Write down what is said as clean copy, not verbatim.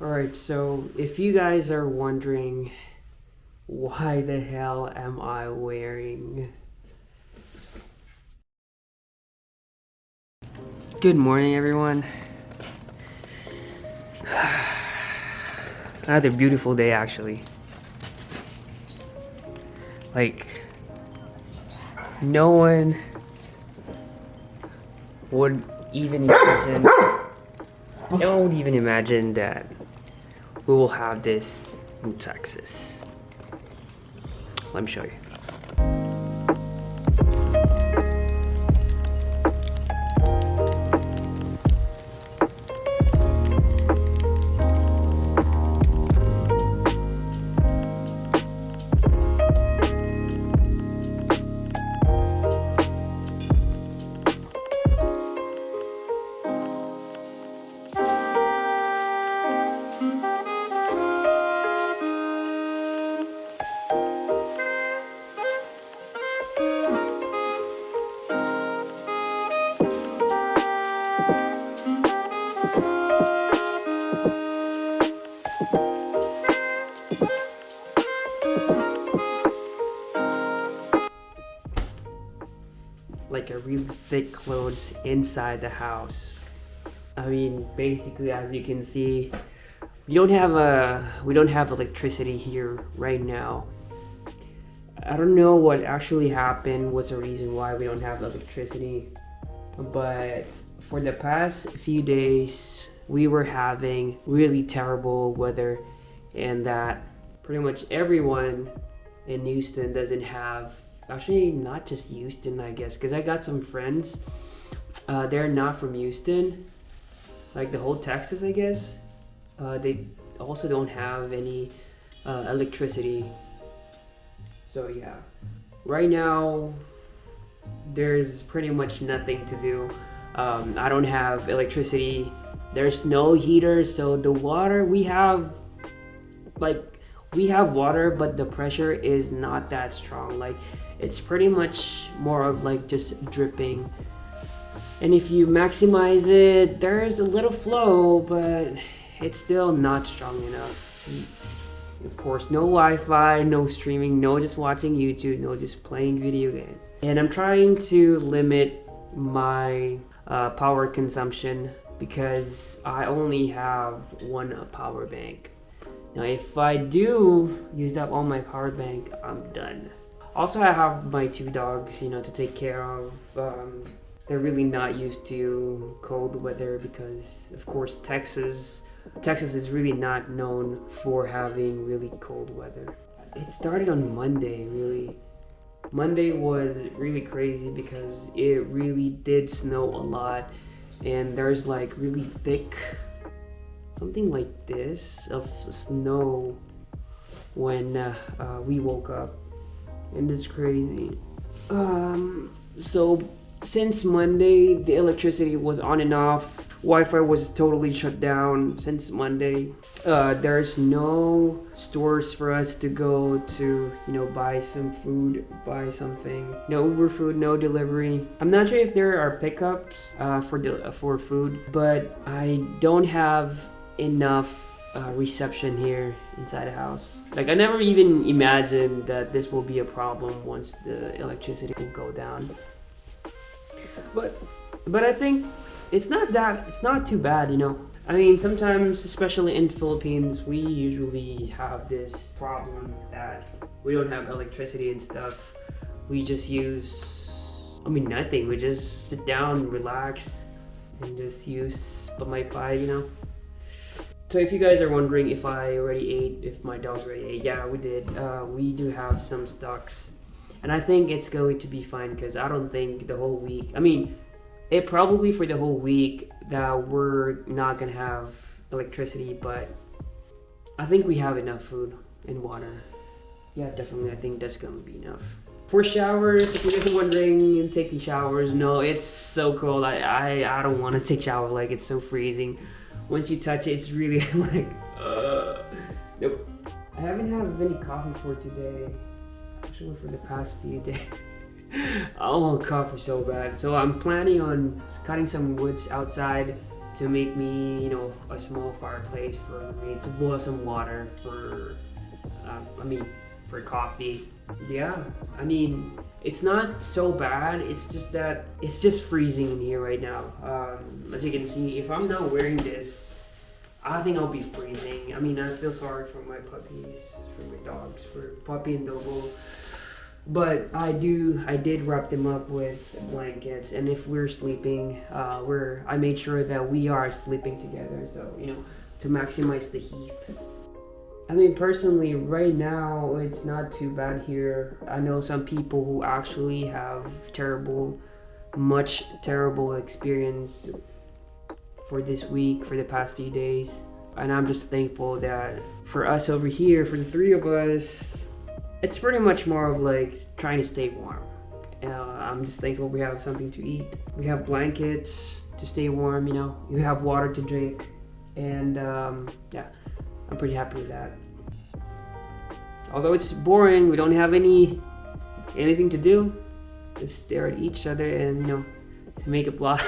Alright, so if you guys are wondering why the hell am I wearing... Good morning, everyone. I had a beautiful day, actually. Like, no one would even imagine, no one would even imagine that we will have this in Texas. Let me show you. Like a really thick clothes inside the house. I mean, basically, as you can see, we don't have electricity here right now. I don't know what actually happened, what's the reason why we don't have electricity, but for the past few days we were having really terrible weather, and that pretty much everyone in Houston doesn't have. Actually, not just Houston, I guess, because I got some friends. They're not from Houston, like the whole Texas, I guess. They also don't have any electricity. So yeah, right now there's pretty much nothing to do. I don't have electricity. There's no heater, so the water we have, we have water, but the pressure is not that strong. Like, it's pretty much more of like just dripping. And if you maximize it, there's a little flow, but it's still not strong enough. Of course, no Wi-Fi, no streaming, no just watching YouTube, no just playing video games. And I'm trying to limit my power consumption because I only have one power bank. Now, if I do use up all my power bank, I'm done. Also, I have my two dogs, to take care of. They're really not used to cold weather because, of course, Texas is really not known for having really cold weather. It started on Monday, really. Monday was really crazy because it really did snow a lot, and there's like really thick, something like this, of snow when we woke up. And it's crazy. So since Monday, the electricity was on and off. Wi-Fi was totally shut down since Monday. There's no stores for us to go to, buy some food, buy something. No Uber food, no delivery. I'm not sure if there are pickups for food, but I don't have enough reception here inside the house. Like, I never even imagined that this will be a problem once the electricity will go down. But I think it's not too bad, I mean, sometimes, especially in Philippines, we usually have this problem that we don't have electricity and stuff. We just use, nothing. We just sit down, relax, and just use Pamaypay, So if you guys are wondering if I already ate, if my dogs already ate, yeah, we did. We do have some stocks. And I think it's going to be fine because I don't think the whole week, it probably for the whole week that we're not going to have electricity, but I think we have enough food and water. Yeah, definitely, I think that's going to be enough. For showers, if you guys are wondering, taking showers, no, it's so cold. I don't want to take shower, like, it's so freezing. Once you touch it, it's really like, nope. I haven't had any coffee for today. Actually, for the past few days. I want coffee so bad. So I'm planning on cutting some woods outside to make me, a small fireplace for me to boil some water for, for coffee. Yeah, it's not so bad. It's just that it's just freezing in here right now. As you can see, if I'm not wearing this, I think I'll be freezing. I feel sorry for my puppies, for my dogs, for Puppy and Dobo. But I did wrap them up with blankets, and if we're sleeping, I made sure that we are sleeping together, so, to maximize the heat. Personally, right now, it's not too bad here. I know some people who actually have much terrible experience for this week, for the past few days. And I'm just thankful that for us over here, for the three of us, it's pretty much more of like trying to stay warm. I'm just thankful we have something to eat. We have blankets to stay warm, We have water to drink. And yeah, I'm pretty happy with that. Although it's boring, we don't have anything to do. Just stare at each other and, to make a vlog.